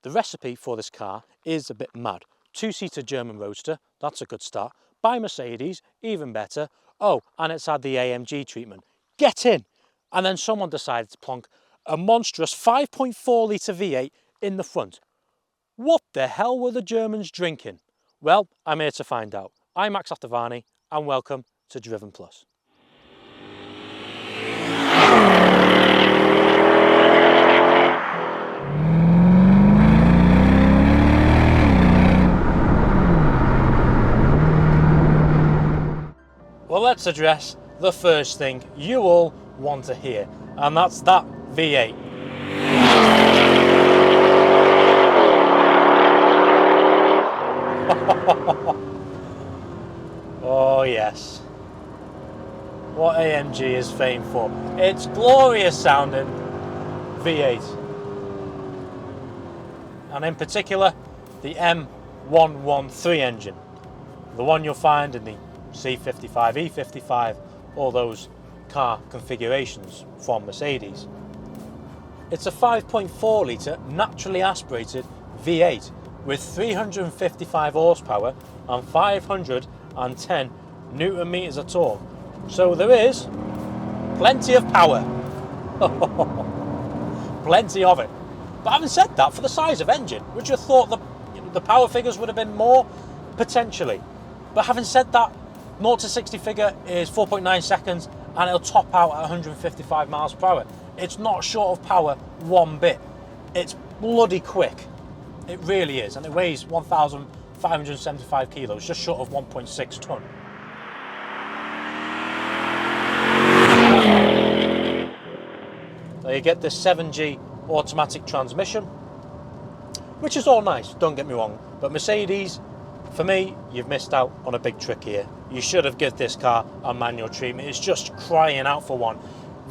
The recipe for this car is a bit mad. Two-seater German roadster, that's a good start. By Mercedes, even better. Oh, and it's had the AMG treatment. Get in! And then someone decided to plonk a monstrous 5.4 litre V8 in the front. What the hell were the Germans drinking? Well, I'm here to find out. I'm Max Atavani, and welcome to Driven Plus. Well, let's address the first thing you all want to hear, and that's that V8. Oh yes, what AMG is famed for. It's glorious sounding V8, and in particular the M113 engine, the one you'll find in the C55, E55, all those car configurations from Mercedes. It's a 5.4 litre naturally aspirated V8 with 355 horsepower and 510 newton meters of torque. So there is plenty of power. Plenty of it. But having said that, for the size of engine, would you have thought the power figures would have been more? Potentially. But having said that, 0 to 60 figure is 4.9 seconds and it'll top out at 155 miles per hour. It's not short of power one bit. It's bloody quick. It really is. And it weighs 1,575 kilos, just short of 1.6 tonne. Now you get this 7G automatic transmission, which is all nice, don't get me wrong. But Mercedes, for me, you've missed out on a big trick here. You should have given this car a manual treatment. It's just crying out for one.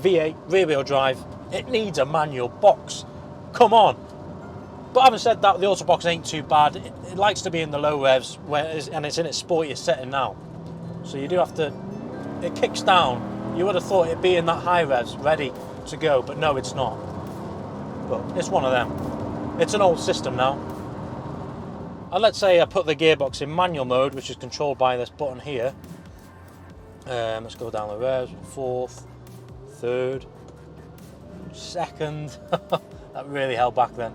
V8, rear wheel drive, it needs a manual box. Come on. But having said that, the auto box ain't too bad. It likes to be in the low revs, and it's in its sportiest setting now. So you do have to, it kicks down. You would have thought it'd be in that high revs, ready to go, but no, it's not. But it's one of them. It's an old system now. And let's say I put the gearbox in manual mode, which is controlled by this button here. Let's go down the revs, fourth, third, second. That really held back then.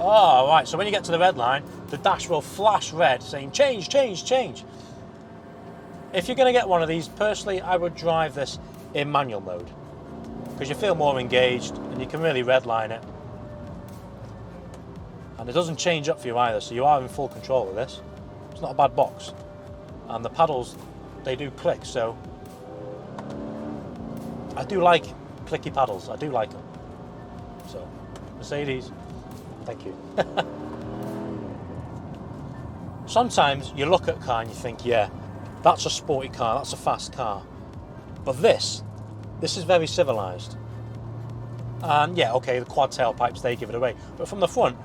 Oh, right, so when you get to the red line, the dash will flash red saying change, change, change. If you're going to get one of these, personally, I would drive this in manual mode because you feel more engaged and you can really redline it. And it doesn't change up for you either, so you are in full control of this. It's not a bad box. And the paddles, they do click, so I do like clicky paddles, I do like them. So, Mercedes, thank you. Sometimes you look at a car and you think, yeah, that's a sporty car, that's a fast car. But this is very civilised. And yeah, okay, the quad tailpipes, they give it away. But from the front,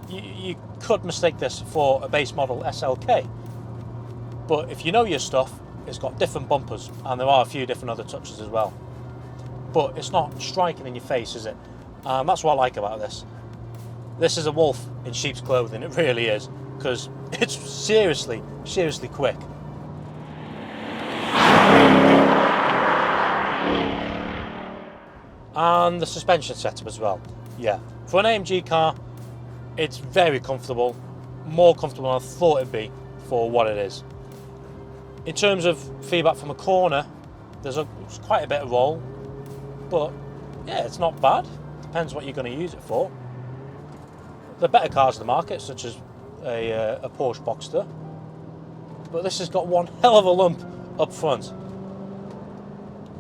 you could mistake this for a base model SLK. But if you know your stuff, it's got different bumpers, and there are a few different other touches as well. But it's not striking in your face, is it? That's what I like about this. This is a wolf in sheep's clothing, it really is, because it's seriously, seriously quick. And the suspension setup as well. Yeah, for an AMG car, it's very comfortable, more comfortable than I thought it'd be for what it is. In terms of feedback from a corner, there's quite a bit of roll, but yeah, it's not bad. Depends what you're going to use it for. There are better cars in the market, such as a Porsche Boxster, but this has got one hell of a lump up front.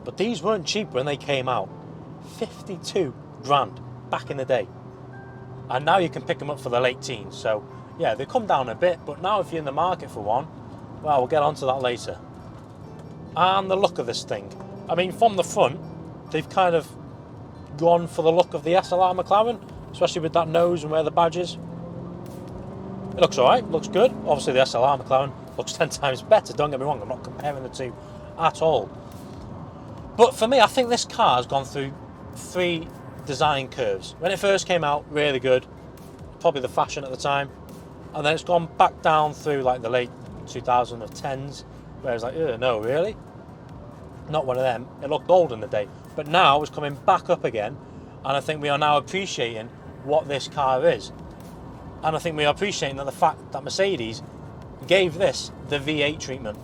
But these weren't cheap when they came out. 52 grand back in the day. And now you can pick them up for the late teens. So yeah, they come down a bit, but now if you're in the market for one, well, we'll get onto that later. And the look of this thing. I mean, from the front, they've kind of gone for the look of the SLR McLaren, especially with that nose and where the badge is. It looks alright, looks good. Obviously the SLR McLaren looks 10 times better, don't get me wrong, I'm not comparing the two at all. But for me, I think this car has gone through three design curves. When it first came out, really good, probably the fashion at the time, and then it's gone back down through like the late 2010s, where it's like, no, really? Not one of them. It looked old in the day, but now it's coming back up again, and I think we are now appreciating what this car is. And I think we are appreciating that the fact that Mercedes gave this the V8 treatment.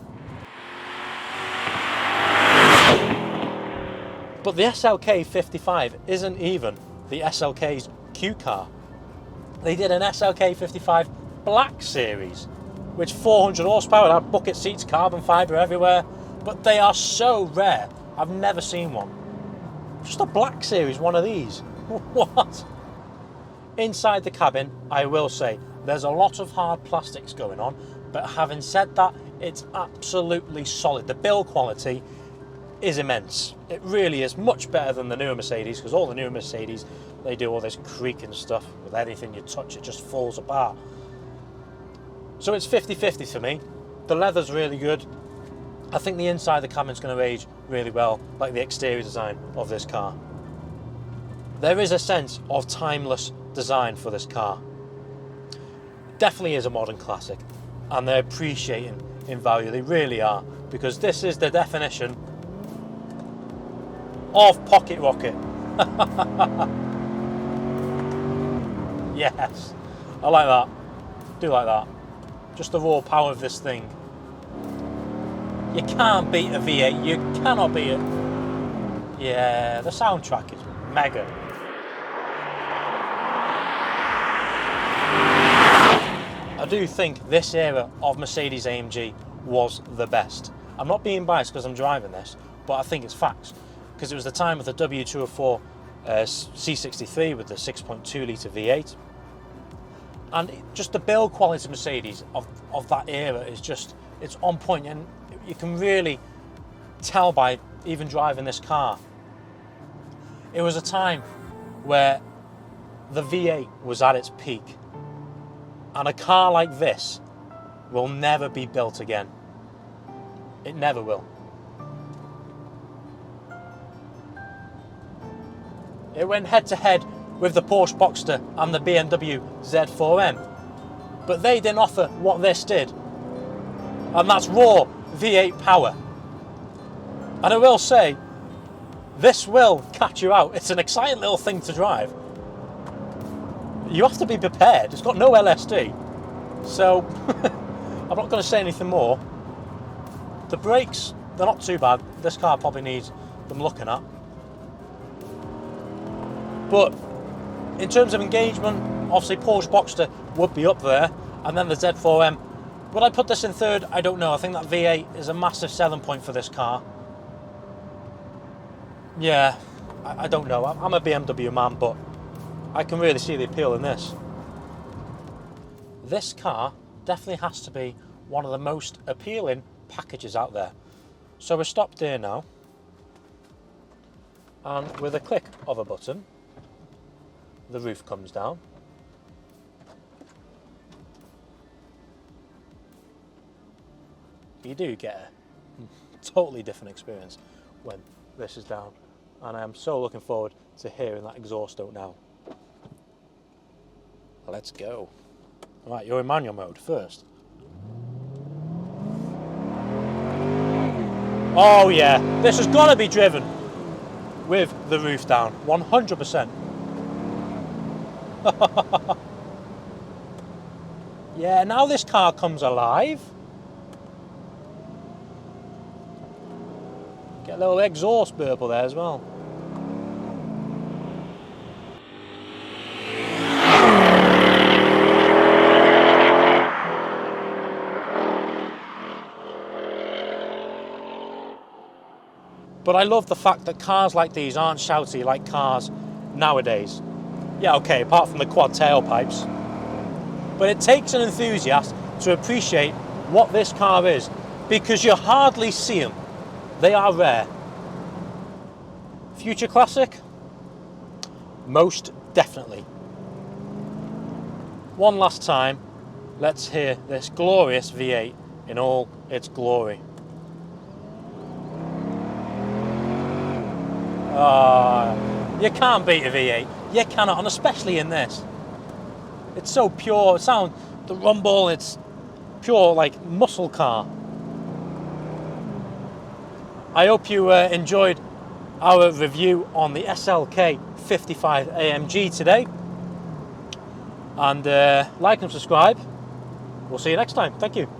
But the SLK55 isn't even the SLK's Q car. They did an SLK55 Black Series, which 400 horsepower, had bucket seats, carbon fibre everywhere, but they are so rare. I've never seen one. Just a Black Series, one of these. What? Inside the cabin, I will say, there's a lot of hard plastics going on, but having said that, it's absolutely solid. The build quality is immense. It really is much better than the newer Mercedes, because all the newer Mercedes, they do all this creaking stuff. With anything you touch, it just falls apart. So it's 50-50 for me. The leather's really good. I think the inside of the cabin's going to age really well, like the exterior design of this car. There is a sense of timeless design for this car. Definitely is a modern classic, and they're appreciating in value. They really are, because this is the definition of pocket rocket. Yes, I like that. Do like that. Just the raw power of this thing. You can't beat a V8. You cannot beat it. Yeah, the soundtrack is mega. I do think this era of Mercedes-AMG was the best. I'm not being biased because I'm driving this, but I think it's facts. Because it was the time of the W204 C63 with the 6.2 litre V8. And just the build quality of Mercedes of that era is just, it's on point, and you can really tell by even driving this car. It was a time where the V8 was at its peak, and a car like this will never be built again. It never will. It went head to head with the Porsche Boxster and the BMW Z4M, but they didn't offer what this did, and that's raw V8 power. And I will say, this will catch you out. It's an exciting little thing to drive. You have to be prepared. It's got no LSD, so I'm not going to say anything more. The brakes, they're not too bad. This car probably needs them looking at. But in terms of engagement, obviously Porsche Boxster would be up there, and then the Z4M. Would I put this in third? I don't know. I think that V8 is a massive selling point for this car. Yeah, I don't know. I'm a BMW man, but I can really see the appeal in this. This car definitely has to be one of the most appealing packages out there. So we're stopped here now, and with a click of a button, the roof comes down. You do get a totally different experience when this is down, and I am so looking forward to hearing that exhaust note now. Let's go. Right, you're in manual mode first. Oh yeah, this has got to be driven with the roof down, 100%. Yeah, now this car comes alive. Get a little exhaust burble there as well. But I love the fact that cars like these aren't shouty like cars nowadays. Yeah, okay, apart from the quad tailpipes. But it takes an enthusiast to appreciate what this car is, because you hardly see them. They are rare. Future classic? Most definitely. One last time, let's hear this glorious V8 in all its glory. Ah. You can't beat a V8. You cannot, and especially in this. It's so pure. Sound, the rumble, it's pure like muscle car. I hope you enjoyed our review on the SLK55 AMG today. And like and subscribe. We'll see you next time. Thank you.